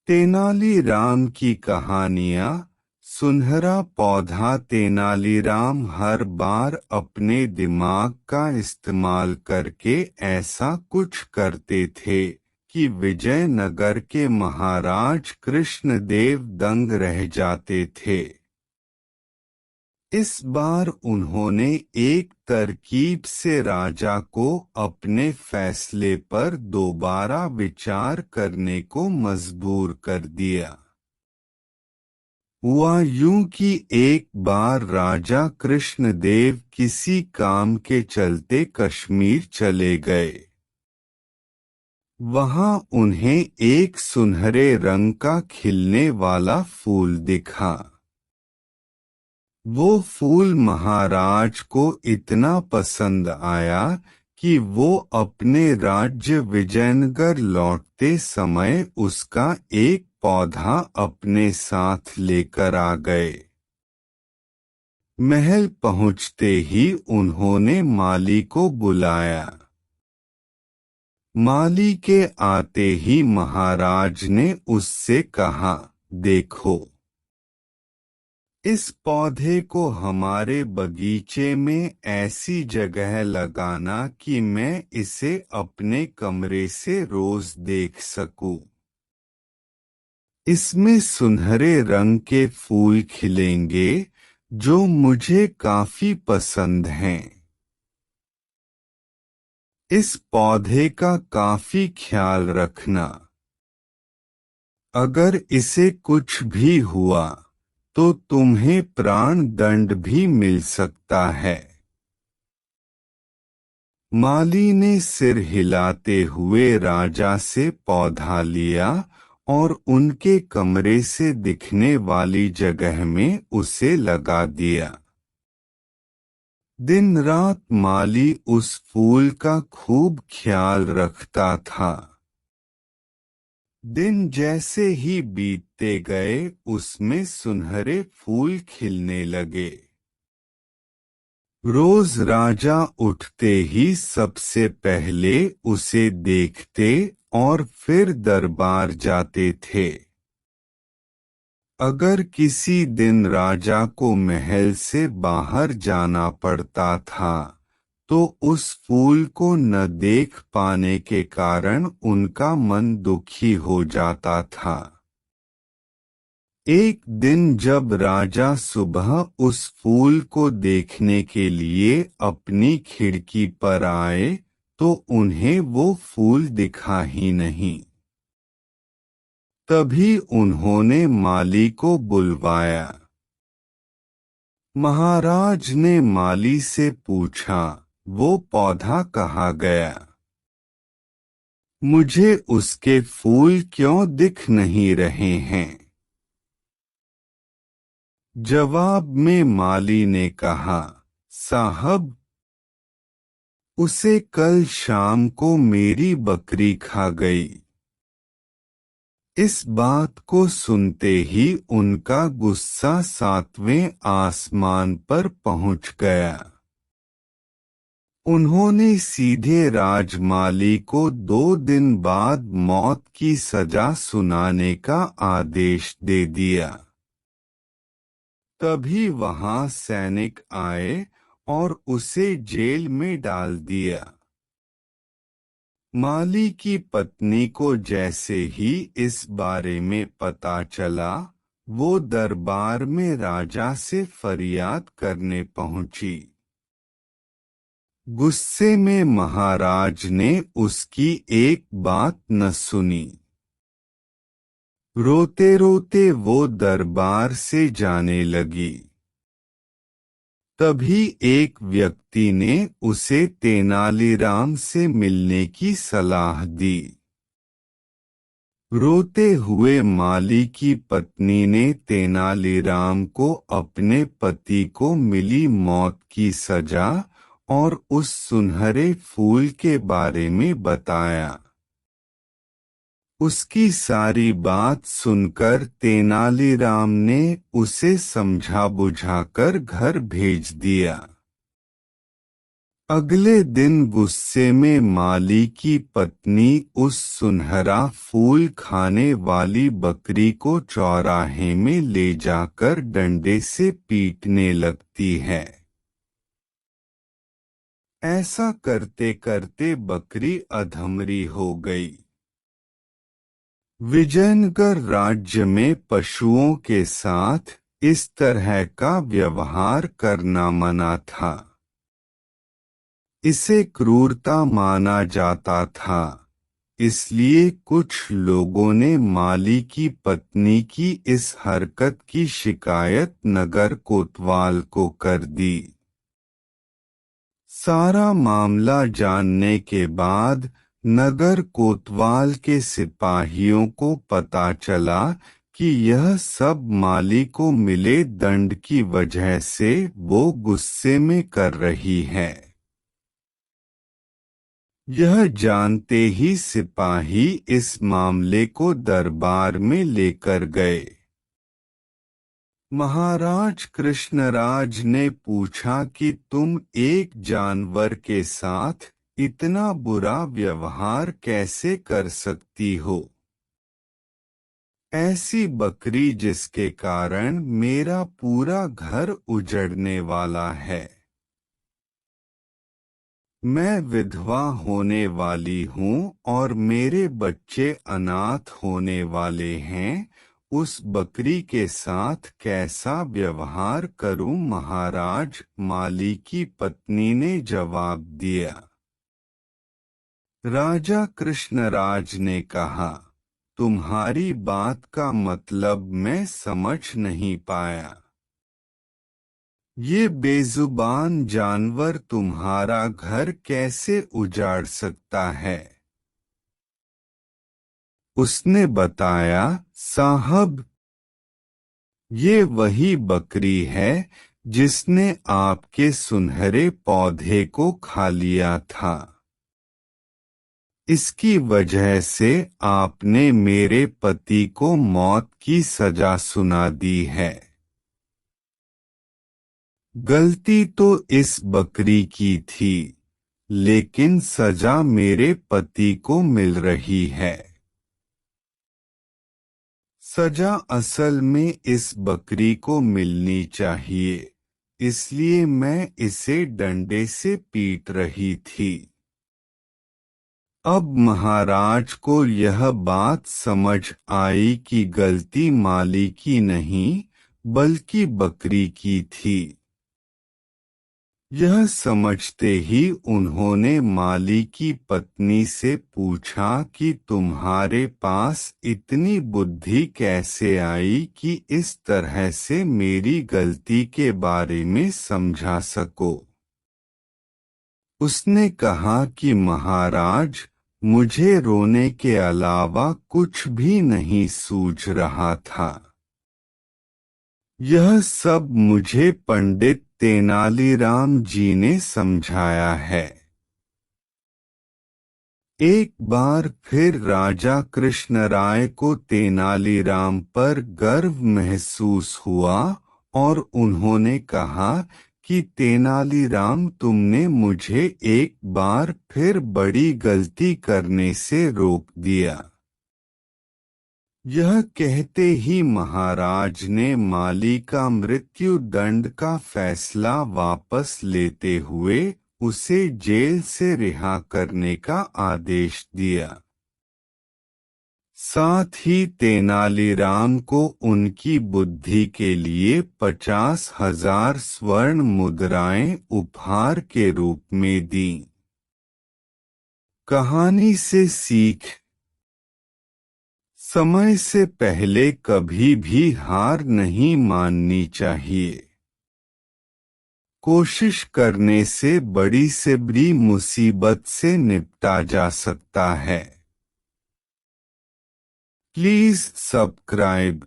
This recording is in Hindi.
तेनालीराम की कहानियाँ। सुनहरा पौधा। तेनालीराम हर बार अपने दिमाग का इस्तेमाल करके ऐसा कुछ करते थे कि विजयनगर के महाराज कृष्णदेव दंग रह जाते थे। इस बार उन्होंने एक तरकीब से राजा को अपने फैसले पर दोबारा विचार करने को मजबूर कर दिया। हुआ यूं कि एक बार राजा कृष्णदेव किसी काम के चलते कश्मीर चले गए। वहां उन्हें एक सुनहरे रंग का खिलने वाला फूल दिखा। वो फूल महाराज को इतना पसंद आया कि वो अपने राज्य विजयनगर लौटते समय उसका एक पौधा अपने साथ लेकर आ गए। महल पहुंचते ही उन्होंने माली को बुलाया। माली के आते ही महाराज ने उससे कहा, देखो, इस पौधे को हमारे बगीचे में ऐसी जगह लगाना कि मैं इसे अपने कमरे से रोज देख सकूं। इसमें सुनहरे रंग के फूल खिलेंगे जो मुझे काफी पसंद हैं। इस पौधे का काफी ख्याल रखना। अगर इसे कुछ भी हुआ तो तुम्हें प्राण दंड भी मिल सकता है। माली ने सिर हिलाते हुए राजा से पौधा लिया और उनके कमरे से दिखने वाली जगह में उसे लगा दिया। दिन रात माली उस फूल का खूब ख्याल रखता था। दिन जैसे ही बीतते गए उसमें सुनहरे फूल खिलने लगे। रोज राजा उठते ही सबसे पहले उसे देखते और फिर दरबार जाते थे। अगर किसी दिन राजा को महल से बाहर जाना पड़ता था तो उस फूल को न देख पाने के कारण उनका मन दुखी हो जाता था। एक दिन जब राजा सुबह उस फूल को देखने के लिए अपनी खिड़की पर आए तो उन्हें वो फूल दिखा ही नहीं। तभी उन्होंने माली को बुलवाया। महाराज ने माली से पूछा, वो पौधा कहाँ गया? मुझे उसके फूल क्यों दिख नहीं रहे हैं? जवाब में माली ने कहा, साहब, उसे कल शाम को मेरी बकरी खा गई। इस बात को सुनते ही उनका गुस्सा सातवें आसमान पर पहुंच गया। उन्होंने सीधे राजमाली को 2 दिन बाद मौत की सजा सुनाने का आदेश दे दिया। तभी वहां सैनिक आए और उसे जेल में डाल दिया। माली की पत्नी को जैसे ही इस बारे में पता चला, वो दरबार में राजा से फरियाद करने पहुंची। गुस्से में महाराज ने उसकी एक बात न सुनी। रोते रोते वो दरबार से जाने लगी। तभी एक व्यक्ति ने उसे तेनालीराम से मिलने की सलाह दी। रोते हुए माली की पत्नी ने तेनालीराम को अपने पति को मिली मौत की सजा और उस सुनहरे फूल के बारे में बताया। उसकी सारी बात सुनकर तेनालीराम ने उसे समझा बुझाकर घर भेज दिया। अगले दिन गुस्से में माली की पत्नी उस सुनहरा फूल खाने वाली बकरी को चौराहे में ले जाकर डंडे से पीटने लगती है। ऐसा करते करते बकरी अधमरी हो गई। विजयनगर राज्य में पशुओं के साथ इस तरह का व्यवहार करना मना था। इसे क्रूरता माना जाता था। इसलिए कुछ लोगों ने माली की पत्नी की इस हरकत की शिकायत नगर कोतवाल को कर दी। सारा मामला जानने के बाद नगर कोतवाल के सिपाहियों को पता चला कि यह सब माली को मिले दंड की वजह से वो गुस्से में कर रही है। यह जानते ही सिपाही इस मामले को दरबार में लेकर गए। महाराज कृष्णराज ने पूछा कि तुम एक जानवर के साथ इतना बुरा व्यवहार कैसे कर सकती हो? ऐसी बकरी जिसके कारण मेरा पूरा घर उजड़ने वाला है। मैं विधवा होने वाली हूँ और मेरे बच्चे अनाथ होने वाले हैं। उस बकरी के साथ कैसा व्यवहार करूं? महाराज, माली की पत्नी ने जवाब दिया। राजा कृष्णराज ने कहा, तुम्हारी बात का मतलब मैं समझ नहीं पाया। ये बेजुबान जानवर तुम्हारा घर कैसे उजाड़ सकता है? उसने बताया, साहब, ये वही बकरी है जिसने आपके सुनहरे पौधे को खा लिया था। इसकी वजह से आपने मेरे पति को मौत की सजा सुना दी है। गलती तो इस बकरी की थी, लेकिन सजा मेरे पति को मिल रही है। सजा असल में इस बकरी को मिलनी चाहिए, इसलिए मैं इसे डंडे से पीट रही थी। अब महाराज को यह बात समझ आई कि गलती माली की नहीं, बल्कि बकरी की थी। यह समझते ही उन्होंने माली की पत्नी से पूछा कि तुम्हारे पास इतनी बुद्धि कैसे आई कि इस तरह से मेरी गलती के बारे में समझा सको? उसने कहा कि महाराज, मुझे रोने के अलावा कुछ भी नहीं सूझ रहा था। यह सब मुझे पंडित तेनालीराम जी ने समझाया है। एक बार फिर राजा कृष्णराय को तेनालीराम पर गर्व महसूस हुआ और उन्होंने कहा कि तेनालीराम, तुमने मुझे एक बार फिर बड़ी गलती करने से रोक दिया। यह कहते ही महाराज ने माली का मृत्यु दंड का फैसला वापस लेते हुए उसे जेल से रिहा करने का आदेश दिया। साथ ही तेनालीराम को उनकी बुद्धि के लिए 50,000 स्वर्ण मुद्राएं उपहार के रूप में दी। कहानी से सीख: समय से पहले कभी भी हार नहीं माननी चाहिए। कोशिश करने से बड़ी से बड़ी मुसीबत से निपटा जा सकता है। Please subscribe.